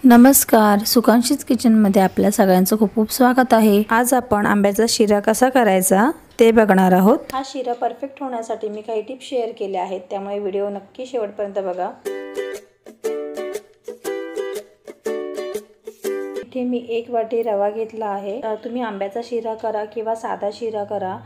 नमस्कार, सुकांशीज किचनमध्ये आपल्या सगळ्यांचं खूप खूप स्वागत आहे। आज आपण आंब्याचा शिरा कसा करायचा ते बघणार आहोत। हा शिरा परफेक्ट होण्यासाठी मी काही टिप्स शेअर केल्या आहेत, त्यामुळे व्हिडिओ नक्की शेवटपर्यंत बघा। इथे मी 1 वाटी रवा घेतला आहे। तुम्ही आंब्याचा शिरा करा किंवा साधा शिरा करा,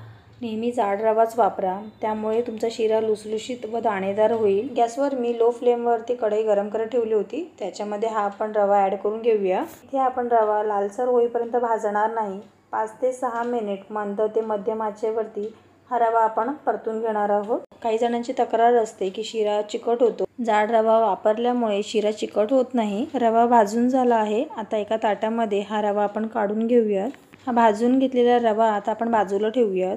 नेहमी जाड रवाच वापरा, त्यामुळे तुमचा शिरा लुसलुशीत व दाणेदार होईल। गॅसवर मी लो फ्लेमवरती कढई गरम करत ठेवली होती, त्याच्यामध्ये हा आपण रवा ॲड करून घेऊया। इथे आपण रवा लालसर होईपर्यंत भाजणार नाही, 5 ते 6 मिनिट मंद ते मध्यम आचेवरती हा रवा आपण परतून घेणार आहोत। काही जणांची तक्रार असते की शिरा चिकट होतो, जाड रवा वापरल्यामुळे शिरा चिकट होत नाही। रवा भाजून झाला आहे, आता एका ताटामध्ये हा रवा आपण काढून घेऊयात। हा भाजून घेतलेला रवा आता आपण बाजूला ठेवूयात।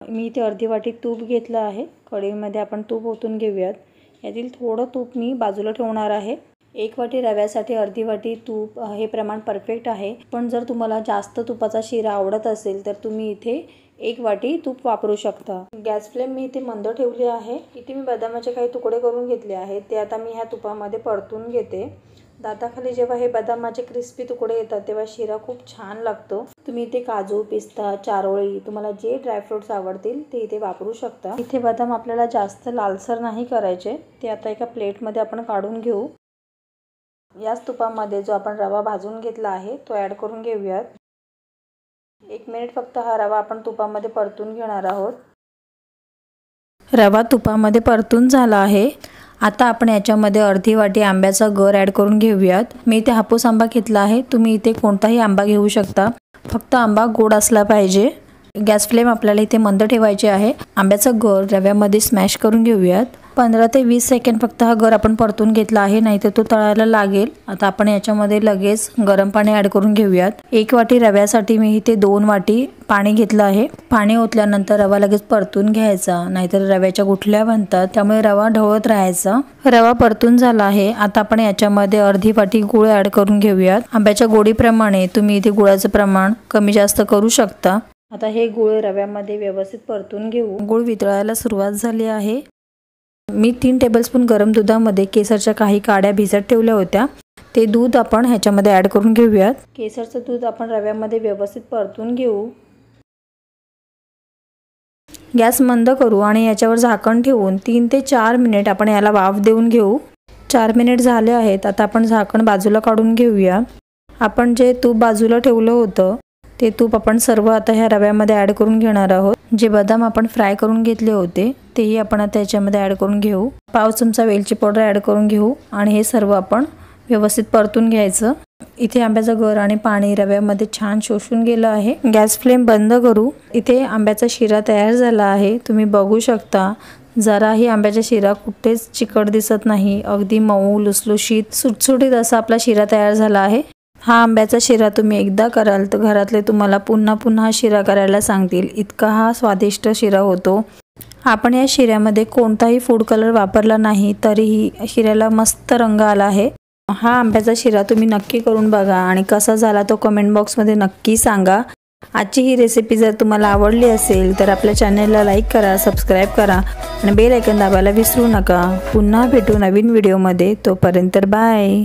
मी इथे अर्धी वाटी तूप घेतलं आहे, कढईमध्ये आपण तूप ओतून घेऊयात। यातील थोडं तूप मी बाजूला ठेवणार आहे। 1 वाटी रव्यासाठी अर्धी वाटी तूप हे प्रमाण परफेक्ट आहे, पण जर तुम्हाला जास्त तुपाचा शिरा आवडत असेल तर तुम्ही इथे 1 वाटी तूप वापरू शकता। गॅस फ्लेम मी इथे मंद ठेवली आहे। इथे मी बदामाचे काही तुकडे करून घेतले आहेत, ते आता मी ह्या तुपामध्ये परतून घेते। दाताखाली जेव्हा हे बदामाचे क्रिस्पी तुकडे येतात तेव्हा शिरा खूप छान लागतो। तुम्ही इथे काजू, पिस्ता, चारोळी, तुम्हाला जे ड्रायफ्रुट्स आवडतील ते इथे वापरू शकता। इथे बदाम आपल्याला जास्त लालसर नाही करायचे, ते आता एका प्लेटमध्ये आपण काढून घेऊ। याच तुपामध्ये जो आपण रवा भाजून घेतला आहे तो ॲड करून घेऊयात। 1 मिनिट फक्त हा रवा आपण तुपामध्ये परतून घेणार आहोत। रवा तुपामध्ये परतून झाला आहे। आता आपण याच्यामध्ये अर्धी वाटी आंब्याचा गर ॲड करून घेऊयात। मी इथे हापूस आंबा घेतला आहे, तुम्ही इथे कोणताही आंबा घेऊ शकता, फक्त आंबा गोड असला पाहिजे। गॅस फ्लेम आपल्याला इथे मंद ठेवायची आहे। आंब्याचा गर रव्यामध्ये स्मॅश करून घेऊयात। 15 ते 20 सेकंड फक्त हा गर आपण परतून घेतला आहे, नाहीतर तो तळायला लागेल। आता आपण याच्यामध्ये लगेच गरम पाणी ॲड करून घेऊयात। 1 वाटी रव्यासाठी मी इथे 2 वाटी पाणी घेतलं आहे। पाणी ओतल्यानंतर रवा लगेच परतून घ्यायचा, नाहीतर रव्याच्या गुठल्या बनतात, त्यामुळे रवा ढवळत राहायचा। रवा परतून झाला आहे, आता आपण याच्यामध्ये अर्धी वाटी गूळ ॲड करून घेऊयात। आंब्याच्या गोडीप्रमाणे तुम्ही इथे गुळाचं प्रमाण कमी जास्त करू शकता। आता हे गूळ रव्यामध्ये व्यवस्थित परतून घेऊ। गूळ वितळायला सुरुवात झाली आहे। मी 3 टेबलस्पून गरम दुधामध्ये केसरच्या काही काड्या भिजत ठेवल्या होत्या, ते दूध आपण ह्याच्यामध्ये ॲड करून घेऊयात। केसरचं दूध आपण रव्यामध्ये व्यवस्थित परतून घेऊ। गॅस मंद करू आणि याच्यावर झाकण ठेवून 3 ते 4 मिनिट आपण याला वाफ देऊन घेऊ। 4 मिनिट झाले आहेत, आता आपण झाकण बाजूला काढून घेऊया। आपण जे तूप बाजूला ठेवलं होतं ते तूप आपण सर्व आता ह्या रव्यामध्ये ॲड करून घेणार आहोत। जे बदाम आपण फ्राय करून घेतले होते तेही आपण आता याच्यामध्ये ॲड करून घेऊ। पाव चमचा वेलची पावडर ॲड करून घेऊ आणि हे सर्व आपण व्यवस्थित परतून घ्यायचं। इथे आंब्याचा गर आणि पाणी रव्यामध्ये छान शोषून गेलं आहे। गॅस फ्लेम बंद करू। इथे आंब्याचा शिरा तयार झाला आहे, तुम्ही बघू शकता। जराही आंब्याचा शिरा कुठेच चिकट दिसत नाही, अगदी मऊ लुसलुशीत सुटसुटीत असा आपला शिरा तयार झाला आहे। हा आंब्याचा शिरा तुम्ही एकदा कराल तर घरातले तुम्हाला पुन्हा पुन्हा शिरा करायला सांगतील, इतका हा स्वादिष्ट शिरा होतो। आपण या शिऱ्यामध्ये कोणताही फूड कलर वापरला नाही, तरीही शिऱ्याला मस्त रंग आला आहे। हा आंब्याचा शिरा तुम्ही नक्की करून बघा आणि कसा झाला तो कमेंट बॉक्समध्ये नक्की सांगा। आजची ही रेसिपी जर तुम्हाला आवडली असेल तर आपल्या चॅनलला लाईक करा, सबस्क्राईब करा आणि बेल आयकॉन दाबायला विसरू नका। पुन्हा भेटू नवीन व्हिडिओमध्ये, तोपर्यंत बाय।